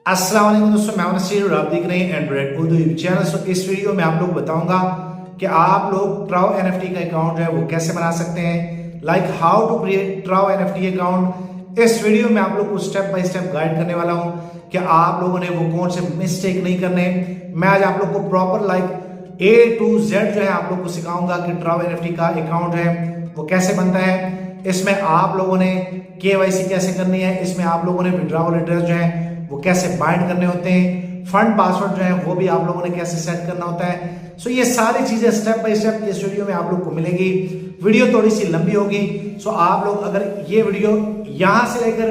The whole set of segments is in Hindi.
अस्सलाम वालेकुम दोस्तों, मैं नसीर और आप देख रहे हैं एंड्रॉइड उर्दू यूट्यूब चैनल। सो इस वीडियो में आप लोग बताऊंगा कि आप लोग ट्राउ एनएफटी का अकाउंट जो है वो कैसे बना सकते हैं, लाइक हाउ टू क्रिएट ट्राउ एनएफटी अकाउंट। इस वीडियो में आप लोग को स्टेप बाय स्टेप गाइड करने वाला हूं कि आप लोगों ने वो कौन से मिस्टेक नहीं करने। मैं आज आप लोग को proper like A to Z जो है आप लोग को सिखाऊंगा कि ट्राउ एनएफटी का अकाउंट है वो कैसे बनता है। इसमें आप लोगों ने केवाईसी कैसे करनी है, इसमें आप लोगों ने विड्रॉवल एड्रेस जो है वो कैसे बाइंड करने होते हैं, फंड पासवर्ड जो है वो भी आप लोगों ने कैसे सेट करना होता है। सो ये सारी चीजें स्टेप बाय स्टेप इस वीडियो में आप लोग को मिलेगी। वीडियो थोड़ी सी लंबी होगी, सो आप लोग अगर ये वीडियो यहां से लेकर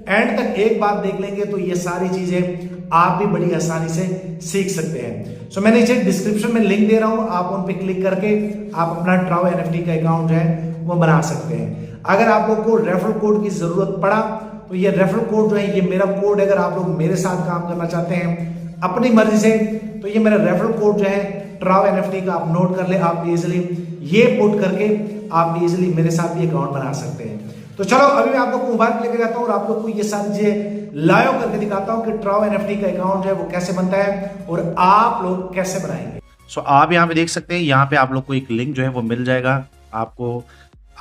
एंड तक एक बार देख लेंगे तो ये सारी चीजें आप भी बड़ी आसानी से सीख सकते हैं। सो मैं नीचे डिस्क्रिप्शन में लिंक दे रहा हूं, आप उन पर क्लिक करके आप अपना ट्राउ एनएफटी का अकाउंट जो है वो बना सकते हैं। अगर आप लोग को रेफरल कोड की जरूरत पड़ा तो ये रेफरल कोड जो है ये मेरा कोड है। अगर आप लोग मेरे साथ काम करना चाहते हैं अपनी मर्जी से तो ये मेरा रेफरल कोड जो है ट्राउ एनएफटी का आप नोट कर ले। आप इजिली ये पुट करके आप इजिली मेरे साथ भी अकाउंट बना सकते हैं। तो चलो अभी मैं आप लोग को मोबाइल लेके जाता हूँ और आप लोग को ये सारी चीजें लाइव करके दिखाता हूँ कि ट्राउ एनएफटी का अकाउंट जो है वो कैसे बनता है और आप लोग कैसे बनाएंगे। सो आप यहाँ पे देख सकते हैं, यहाँ पे आप लोग को एक लिंक जो है वो मिल जाएगा। आपको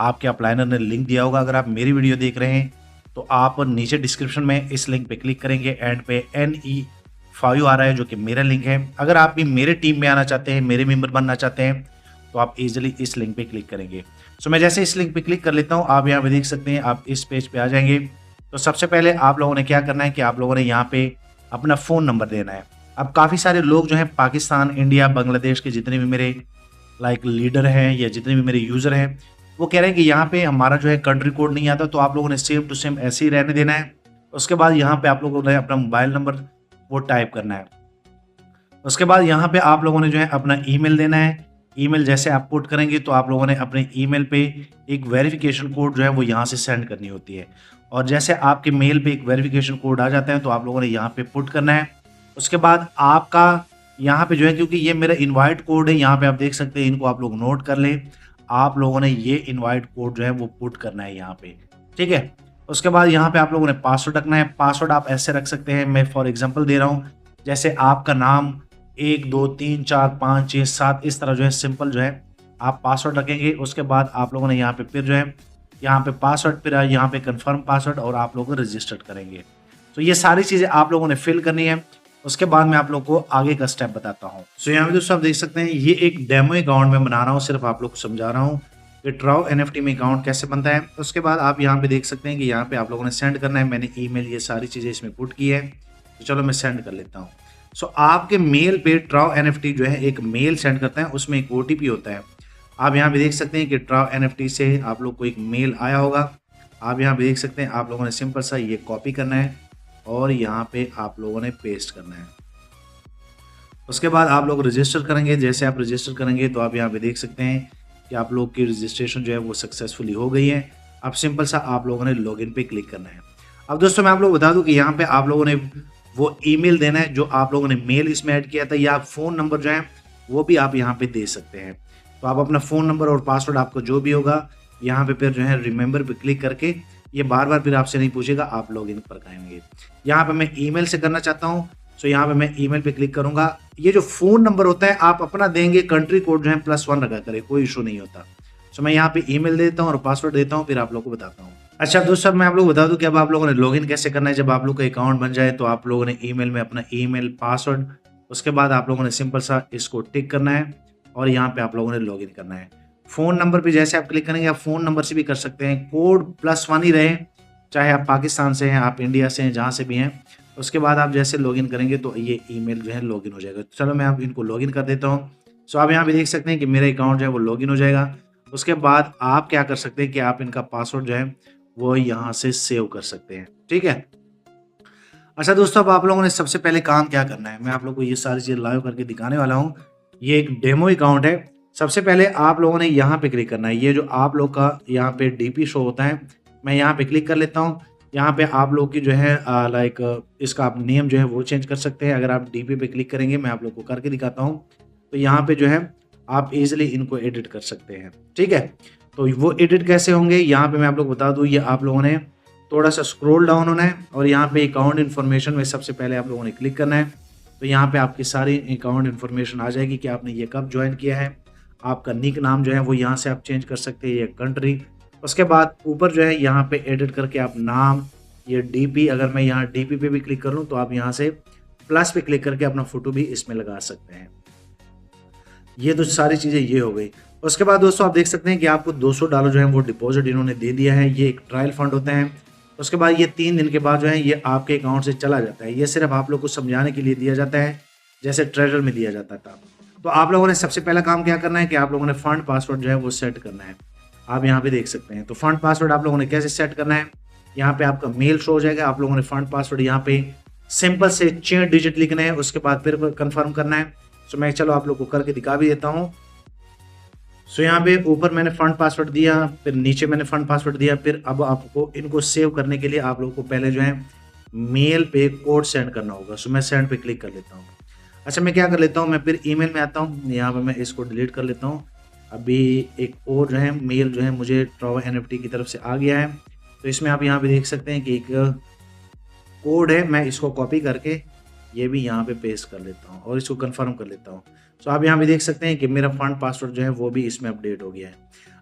आपके अपलाइनर ने लिंक दिया होगा। अगर आप मेरी वीडियो देख रहे हैं तो आप नीचे डिस्क्रिप्शन में इस लिंक पे क्लिक करेंगे, एंड पे NE5 आ रहा है जो कि मेरा लिंक है। अगर आप भी मेरे टीम में आना चाहते हैं, मेरे मेंबर बनना चाहते हैं तो आप इजीली इस लिंक पे क्लिक करेंगे। सो मैं जैसे इस लिंक पे क्लिक कर लेता हूँ, आप यहाँ पे देख सकते हैं, आप इस पेज पे आ जाएंगे। तो सबसे पहले आप लोगों ने क्या करना है कि आप लोगों ने यहाँ पे अपना फ़ोन नंबर देना है। अब काफ़ी सारे लोग जो हैं पाकिस्तान, इंडिया, बांग्लादेश के जितने भी मेरे लाइक लीडर हैं या जितने भी मेरे यूज़र हैं वो कह रहे हैं कि यहाँ पे हमारा जो है कंट्री कोड नहीं आता। तो आप लोगों ने सेम टू सेम ऐसे ही रहने देना है। उसके बाद यहाँ पे आप लोगों ने अपना मोबाइल नंबर वो टाइप करना है। उसके बाद यहाँ पे आप लोगों ने जो है अपना ईमेल देना है। ईमेल जैसे आप पुट करेंगे तो आप लोगों ने अपने ईमेल पे एक वेरिफिकेशन कोड जो है वो यहाँ से सेंड करनी होती है। और जैसे आपके मेल पे एक वेरिफिकेशन कोड आ जाता है तो आप लोगों ने यहाँ पे पुट करना है। उसके बाद आपका यहाँ पे जो है, क्योंकि ये मेरा इन्वाइट कोड है, यहाँ पे आप देख सकते हैं, इनको आप लोग नोट कर लें। आप लोगों ने ये इनवाइट कोड जो है वो पुट करना है यहाँ पे, ठीक है। उसके बाद यहाँ पे आप लोगों ने पासवर्ड रखना है। पासवर्ड आप ऐसे रख सकते हैं, मैं फॉर एग्जांपल दे रहा हूँ, जैसे आपका नाम 1 2 3 4 5 6 7 इस तरह जो है सिंपल जो है आप पासवर्ड रखेंगे। उसके बाद आप लोगों ने यहाँ पे फिर जो है यहाँ पे पासवर्ड, फिर यहाँ पे कन्फर्म पासवर्ड और आप लोग रजिस्टर्ड करेंगे। तो ये सारी चीज़ें आप लोगों ने फिल करनी है। उसके बाद मैं आप लोग को आगे का स्टेप बताता हूँ। सो यहाँ पे दोस्तों आप देख सकते हैं, ये एक डेमो अकाउंट में बना रहा हूँ, सिर्फ आप लोग को समझा रहा हूँ कि ट्राउ एनएफटी में अकाउंट कैसे बनता है। उसके बाद आप यहाँ पे देख सकते हैं कि यहाँ पे आप लोगों ने सेंड करना है। मैंने ईमेल ये सारी चीज़ें इसमें पुट की है, तो चलो मैं सेंड कर लेता हूँ। सो आपके मेल पे ट्राउ एनएफटी जो है एक मेल सेंड करता है, उसमें एक OTP होता है। आप यहाँ पे देख सकते हैं कि ट्राउ एनएफटी से आप लोग को एक मेल आया होगा। आप यहाँ पे देख सकते हैं, आप लोगों ने सिंपल सा ये कॉपी करना है और यहाँ पे आप लोगों ने पेस्ट करना है। उसके बाद आप लोग रजिस्टर करेंगे। जैसे आप रजिस्टर करेंगे तो आप यहाँ पे देख सकते हैं कि आप लोग की रजिस्ट्रेशन जो है वो सक्सेसफुली हो गई है। अब सिंपल सा आप लोगों ने लॉगिन पे क्लिक करना है। अब दोस्तों मैं आप लोग बता दूं कि यहाँ पे आप लोगों ने वो ईमेल देना है जो आप लोगों ने मेल इसमें ऐड किया था, या फ़ोन नंबर जो है वो भी आप यहाँ पे दे सकते हैं। तो आप अपना फ़ोन नंबर और पासवर्ड आपको जो भी होगा यहाँ पे फिर जो है रिमेंबर पे क्लिक करके, ये बार बार फिर आपसे नहीं पूछेगा, आप लॉगिन पर करेंगे। यहाँ पे मैं ईमेल से करना चाहता हूँ, सो यहाँ पे मैं ईमेल पे क्लिक करूंगा। ये जो फ़ोन नंबर होता है आप अपना देंगे, कंट्री कोड जो है +1 रखा करें, कोई इशू नहीं होता। सो मैं यहाँ पे ईमेल देता हूँ और पासवर्ड देता हूँ, फिर आप लोगों को बताता हूँ। अच्छा दोस्तों मैं आप लोग बता दूं कि अब आप लोगों ने लॉगिन कैसे करना है। जब आप लोग का अकाउंट बन जाए तो आप लोगों ने ईमेल में अपना ईमेल, पासवर्ड, उसके बाद आप लोगों ने सिंपल सा इसको टिक करना है और यहाँ पे आप लोगों ने लॉगिन करना है। फ़ोन नंबर पे जैसे आप क्लिक करेंगे, आप फ़ोन नंबर से भी कर सकते हैं, कोड +1 ही रहे, चाहे आप पाकिस्तान से हैं, आप इंडिया से हैं, जहाँ से भी हैं। उसके बाद आप जैसे लॉगिन करेंगे तो ये ईमेल जो है लॉगिन हो जाएगा। चलो मैं आप इनको लॉगिन कर देता हूँ। सो आप यहाँ पे देख सकते हैं कि मेरा अकाउंट जो है वो लॉगिन हो जाएगा। उसके बाद आप क्या कर सकते हैं कि आप इनका पासवर्ड जो है वो यहाँ से सेव कर सकते हैं, ठीक है। अच्छा दोस्तों अब आप लोगों ने सबसे पहले काम क्या करना है, मैं आप लोगों को ये सारी चीज़ लाइव करके दिखाने वाला हूँ। ये एक डेमो अकाउंट है। सबसे पहले आप लोगों ने यहाँ पे क्लिक करना है। ये जो आप लोग का यहाँ पे DP शो होता है, मैं यहाँ पे क्लिक कर लेता हूँ। यहाँ पे आप लोग की जो है लाइक इसका आप नेम जो है वो चेंज कर सकते हैं। अगर आप DP पे क्लिक करेंगे, मैं आप लोग को करके दिखाता हूँ, तो यहाँ पे जो है आप इजिली इनको एडिट कर सकते हैं, ठीक है। तो वो एडिट कैसे होंगे यहाँ पे मैं आप लोग बता दूँ। ये आप लोगों ने थोड़ा सा स्क्रॉल डाउन होना है और यहाँ पे अकाउंट इन्फॉर्मेशन में सबसे पहले आप लोगों ने क्लिक करना है। तो यहाँ पे आपकी सारी अकाउंट इन्फॉर्मेशन आ जाएगी कि आपने ये कब ज्वाइन किया है। आपका निक नाम जो है वो यहाँ से आप चेंज कर सकते हैं, ये कंट्री। उसके बाद ऊपर जो है यहाँ पे एडिट करके आप नाम, ये डीपी, अगर मैं यहाँ डीपी पे भी क्लिक कर लूँ तो आप यहाँ से प्लस पे क्लिक करके अपना फोटो भी इसमें लगा सकते हैं। ये तो सारी चीज़ें ये हो गई। उसके बाद दोस्तों आप देख सकते हैं कि आपको $200 जो है वो डिपॉजिट इन्होंने दे दिया है। ये एक ट्रायल फंड होता है। उसके बाद ये 3 दिन के बाद जो है ये आपके अकाउंट से चला जाता है। ये सिर्फ आप लोग को समझाने के लिए दिया जाता है, जैसे ट्रेजर में दिया जाता था। तो आप लोगों ने सबसे पहला काम क्या करना है कि आप लोगों ने फंड पासवर्ड जो है वो सेट करना है। आप यहाँ पे देख सकते हैं। तो फंड पासवर्ड आप लोगों ने कैसे सेट करना है, यहाँ पे आपका मेल शो हो जाएगा। आप लोगों ने फंड पासवर्ड यहाँ पे सिंपल से 6 डिजिट लिखने हैं, उसके बाद फिर कंफर्म करना है। तो मैं चलो आप लोग को करके दिखा भी देता हूँ। सो यहाँ पे ऊपर मैंने फंड पासवर्ड दिया, फिर नीचे मैंने फंड पासवर्ड दिया। फिर अब आपको इनको सेव करने के लिए आप लोगों को पहले जो है मेल पे कोड सेंड करना होगा। सो मैं सेंड पे क्लिक कर लेता हूँ। अच्छा, मैं क्या कर लेता हूँ, मैं फिर ईमेल में आता हूँ। यहाँ पे मैं इसको डिलीट कर लेता हूँ। अभी एक और जो है मेल जो है मुझे ट्राउ NFT की तरफ से आ गया है। तो इसमें आप यहाँ पे देख सकते हैं कि एक कोड है, मैं इसको कॉपी करके ये भी यहाँ पे पेस्ट कर लेता हूँ और इसको कंफर्म कर लेता हूँ। तो आप यहाँ पे देख सकते हैं कि मेरा फंड पासवर्ड जो है वो भी इसमें अपडेट हो गया है।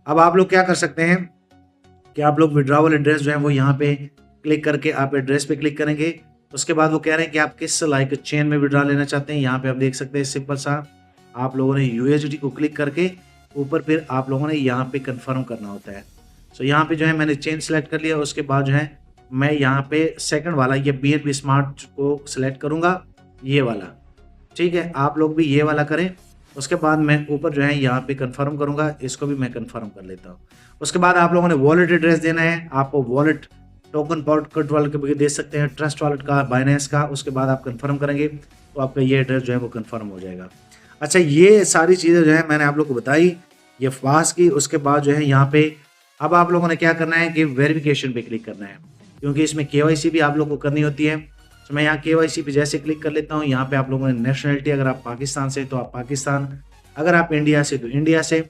अब आप लोग क्या कर सकते हैं कि आप लोग विड्रॉवल एड्रेस जो है वो यहाँ पे क्लिक करके आप एड्रेस पे क्लिक करेंगे। उसके बाद वो कह रहे हैं कि आप किस चेन में विड्रॉ लेना चाहते हैं। यहाँ पे आप देख सकते हैं सिंपल सा आप लोगों ने USDT को क्लिक करके ऊपर फिर आप लोगों ने यहाँ पे कंफर्म करना होता है। सो यहाँ पे जो है मैंने चेन सेलेक्ट कर लिया। उसके बाद जो है मैं यहाँ पे सेकंड वाला ये BNB स्मार्ट को सिलेक्ट करूँगा, ये वाला। ठीक है, आप लोग भी ये वाला करें। उसके बाद मैं ऊपर जो है यहाँ पे कंफर्म करूँगा, इसको भी मैं कंफर्म कर लेता हूँ। उसके बाद आप लोगों ने वॉलेट एड्रेस देना है। आप वॉलेट टोकन पॉकेट वॉलेट के दे सकते हैं, ट्रस्ट वॉलेट का, बाइनेंस का। उसके बाद आप कंफर्म करेंगे तो आपका ये एड्रेस जो है वो कंफर्म हो जाएगा। अच्छा, ये सारी चीज़ें जो है मैंने आप लोग को बताई, ये पास की। उसके बाद जो है यहाँ पे अब आप लोगों ने क्या करना है कि वेरिफिकेशन पे क्लिक करना है, क्योंकि इसमें KYC भी आप लोग को करनी होती है। तो मैं यहाँ KYC पे जैसे क्लिक कर लेता हूँ। यहाँ पे आप लोगों ने नेशनलिटी, अगर आप पाकिस्तान से तो आप पाकिस्तान, अगर आप इंडिया से तो इंडिया से।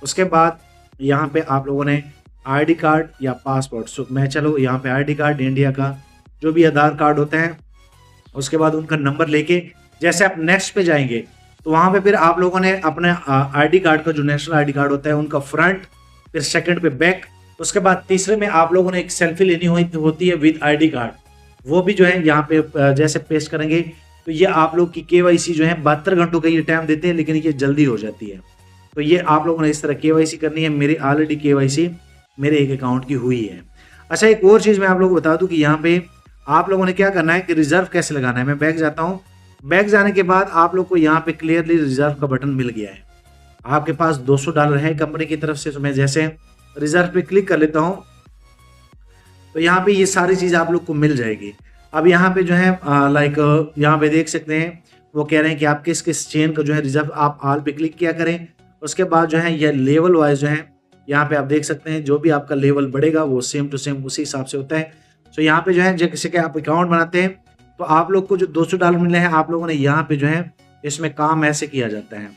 उसके बाद यहाँ पे आप लोगों ने ID कार्ड या पासपोर्ट। सो मैं चलो यहाँ पे ID कार्ड, इंडिया का जो भी आधार कार्ड होता है, उसके बाद उनका नंबर लेके जैसे आप नेक्स्ट पे जाएंगे तो वहाँ पे फिर आप लोगों ने अपने ID कार्ड का जो नेशनल ID कार्ड होता है उनका फ्रंट, फिर सेकंड पे बैक, उसके बाद तीसरे में आप लोगों ने एक सेल्फी लेनी होती है विद ID कार्ड, वो भी जो है यहाँ पे जैसे पेस्ट करेंगे तो ये आप लोग की KYC जो है 72 घंटों का ये टाइम देते हैं, लेकिन ये जल्दी हो जाती है। तो ये आप लोगों ने इस तरह KYC करनी है। मेरी ऑलरेडी KYC मेरे एक अकाउंट की हुई है। अच्छा, एक और चीज़ मैं आप लोगों को बता दूं कि यहाँ पे आप लोगों ने क्या करना है कि रिजर्व कैसे लगाना है। मैं बैक जाता हूँ। बैक जाने के बाद आप लोग को यहाँ पे क्लियरली रिजर्व का बटन मिल गया है। आपके पास $200 है कंपनी की तरफ से। तो मैं जैसे रिजर्व पे क्लिक कर लेता हूँ तो यहाँ पे ये सारी चीज़ आप लोग को मिल जाएगी। अब यहाँ पे जो है यहाँ पे देख सकते हैं वो कह रहे हैं कि आप किस किस चेन का जो है रिजर्व, आप ऑल पे क्लिक किया करें। उसके बाद जो है ये लेवल वाइज जो है यहाँ पे आप देख सकते हैं जो भी आपका लेवल बढ़ेगा वो सेम टू सेम उसी हिसाब से होता है। तो यहाँ पे जो है जैसे कि आप अकाउंट बनाते हैं तो आप लोग को जो $200 मिले हैं, आप लोगों ने यहाँ पे जो है इसमें काम ऐसे किया जाता है।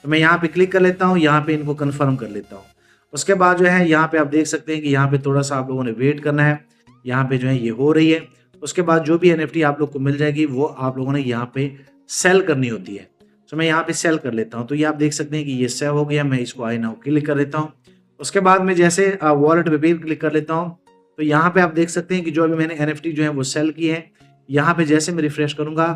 तो मैं यहाँ पे क्लिक कर लेता हूँ, यहाँ पे इनको कन्फर्म कर लेता हूँ। उसके बाद जो है यहाँ पे आप देख सकते हैं कि यहाँ पे थोड़ा सा आप लोगों ने वेट करना है। यहाँ पे जो है ये हो रही है। उसके बाद जो भी NFT आप लोग को मिल जाएगी वो आप लोगों ने यहाँ पे सेल करनी होती है। तो मैं यहाँ पे सेल कर लेता हूँ। तो ये आप देख सकते हैं कि ये सेव हो गया। मैं इसको आई नाउ क्लिक कर लेता हूँ। उसके बाद में जैसे वॉलेट पे भी क्लिक कर लेता हूँ तो यहाँ पे आप देख सकते हैं कि जो अभी मैंने NFT जो है वो सेल की है। यहाँ पे जैसे मैं रिफ्रेश करूंगा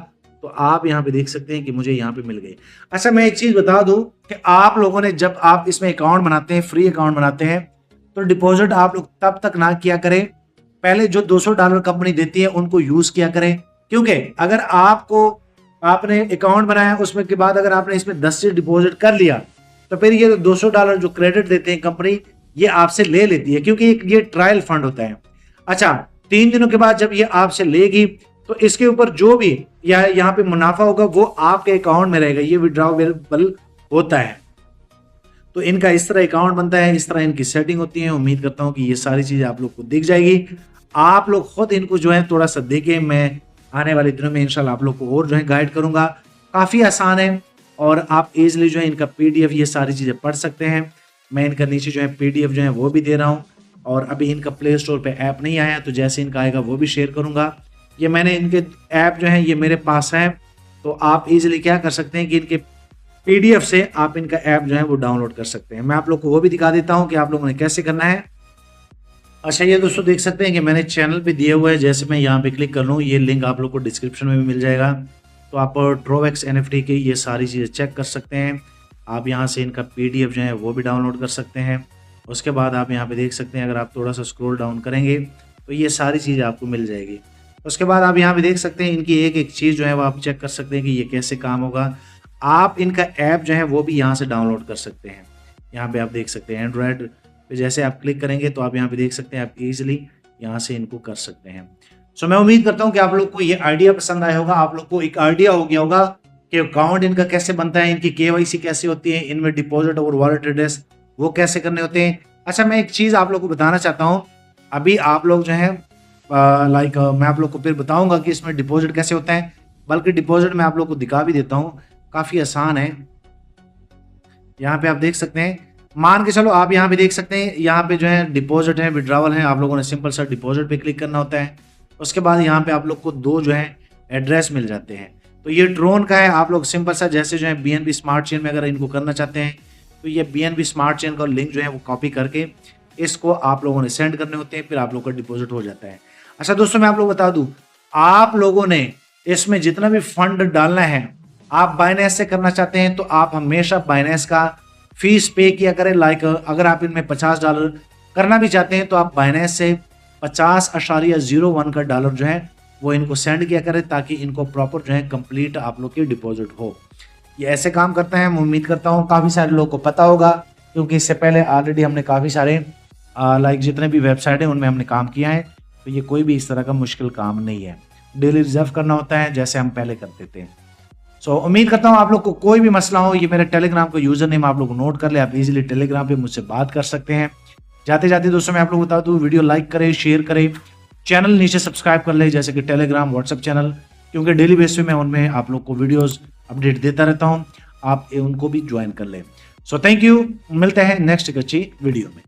तो आप यहाँ पे देख सकते हैं कि मुझे यहाँ पे मिल गई। अच्छा, मैं एक चीज बता दूं कि आप लोगों ने जब आप इसमें अकाउंट बनाते हैं, फ्री अकाउंट बनाते हैं, तो डिपॉजिट आप लोग तब तक ना किया करें, पहले जो $200 कंपनी देती है उनको यूज किया करें। क्योंकि अगर आपने अकाउंट बनाया उसमें के बाद अगर आपने इसमें 10 से डिपॉजिट कर लिया तो फिर ये $200 जो क्रेडिट देते हैं कंपनी, ये आपसे ले लेती है, क्योंकि ये ट्रायल फंड होता है। अच्छा, 3 दिनों के बाद जब ये आपसे लेगी तो इसके ऊपर जो भी यहाँ पे मुनाफा होगा वो आपके अकाउंट में रहेगा। ये विड्रॉवेबल होता है। तो इनका इस तरह अकाउंट बनता है, इस तरह इनकी सेटिंग होती है। उम्मीद करता हूँ कि ये सारी चीजें आप लोग को दिख जाएगी। आप लोग खुद इनको जो है थोड़ा सा देखें। मैं आने वाले दिनों में इंशाल्लाह आप लोग को और जो है गाइड करूंगा। काफी आसान है और आप इजीली जो है इनका PDF ये सारी चीजें पढ़ सकते हैं। मैं इनका नीचे जो है PDF जो है वो भी दे रहा हूँ। और अभी इनका प्ले स्टोर पे ऐप नहीं आया, तो जैसे इनका आएगा वो भी शेयर करूँगा। ये मैंने इनके ऐप जो है ये मेरे पास है, तो आप इजीली क्या कर सकते हैं कि इनके PDF से आप इनका ऐप जो है वो डाउनलोड कर सकते हैं। मैं आप लोग को वो भी दिखा देता हूँ कि आप लोगों ने कैसे करना है। अच्छा, ये दोस्तों देख सकते हैं कि मैंने चैनल पे दिए हुए हैं, जैसे मैं यहाँ पे क्लिक कर लूँ, ये लिंक आप लोग को डिस्क्रिप्शन में भी मिल जाएगा। तो आप ट्रोवेक्स NFT की ये सारी चीज़ें चेक कर सकते हैं। आप यहाँ से इनका PDF जो है वो भी डाउनलोड कर सकते हैं। उसके बाद आप यहाँ पे देख सकते हैं, अगर आप थोड़ा सा स्क्रॉल डाउन करेंगे तो ये सारी चीज़ें आपको मिल जाएगी। उसके बाद आप यहाँ पे देख सकते हैं इनकी एक एक चीज़ जो है वो आप चेक कर सकते हैं कि ये कैसे काम होगा। आप इनका ऐप जो है वो भी यहाँ से डाउनलोड कर सकते हैं। यहाँ पे आप देख सकते हैं एंड्रॉयड पे जैसे आप क्लिक करेंगे तो आप यहाँ पे देख सकते हैं, आप इजीली यहाँ से इनको कर सकते हैं। सो मैं उम्मीद करता हूँ कि आप लोग को ये आइडिया पसंद आया होगा। आप लोग को एक आइडिया हो गया होगा कि अकाउंट इनका कैसे बनता है, इनकी KYC कैसे होती है, इनमें डिपॉजिट और वॉलेट एड्रेस वो कैसे करने होते हैं। अच्छा, मैं एक चीज़ आप लोग को बताना चाहता हूँ। अभी आप लोग जो है मैं आप लोग को फिर बताऊंगा कि इसमें डिपॉजिट कैसे होता है, बल्कि डिपॉजिट मैं आप लोग को दिखा भी देता हूँ, काफ़ी आसान है। यहाँ पे आप देख सकते हैं, मान के चलो आप यहाँ पे देख सकते हैं, यहाँ पे जो है डिपॉजिट है, विड्रॉवल है। आप लोगों ने सिंपल सा डिपॉजिट पे क्लिक करना होता है। उसके बाद यहाँ पे आप लोग को दो जो है एड्रेस मिल जाते हैं। तो ये ड्रोन का है, आप लोग सिंपल सा जैसे जो है BNB स्मार्ट चेन में अगर इनको करना चाहते हैं तो ये BNB स्मार्ट चेन का लिंक जो है वो कॉपी करके इसको आप लोगों ने सेंड करने होते हैं, फिर आप लोग का डिपॉजिट हो जाता है। अच्छा दोस्तों, मैं आप लोग बता दूं, आप लोगों ने इसमें जितना भी फंड डालना है, आप बाइनेंस से करना चाहते हैं तो आप हमेशा बाइनेंस का फीस पे किया करें। अगर आप इनमें $50 करना भी चाहते हैं तो आप बाइनेंस से 50.01 का डॉलर जो है वो इनको सेंड किया करें, ताकि इनको प्रॉपर जो है कंप्लीट आप लोग की डिपॉजिट हो। ये ऐसे काम करता है। मैं उम्मीद करता हूँ काफ़ी सारे लोगों को पता होगा, क्योंकि इससे पहले ऑलरेडी हमने काफ़ी सारे जितने भी वेबसाइट हैं उनमें हमने काम किया है। तो ये कोई भी इस तरह का मुश्किल काम नहीं है। डेली रिजर्व करना होता है जैसे हम पहले करते थे। सो उम्मीद करता हूँ आप लोग को कोई भी मसला हो, ये मेरे टेलीग्राम का यूजर नेम आप लोग नोट कर ले, आप इजीली टेलीग्राम पे मुझसे बात कर सकते हैं। जाते जाते दोस्तों मैं आप लोग बता दूँ, वीडियो लाइक करें, शेयर करें, चैनल नीचे सब्सक्राइब कर ले, जैसे कि टेलीग्राम, व्हाट्सएप चैनल, क्योंकि डेली बेस पे मैं उनमें आप लोग को वीडियोस अपडेट देता रहता हूँ। आप उनको भी ज्वाइन कर ले। सो थैंक यू, मिलते हैं नेक्स्ट एक अच्छी वीडियो में।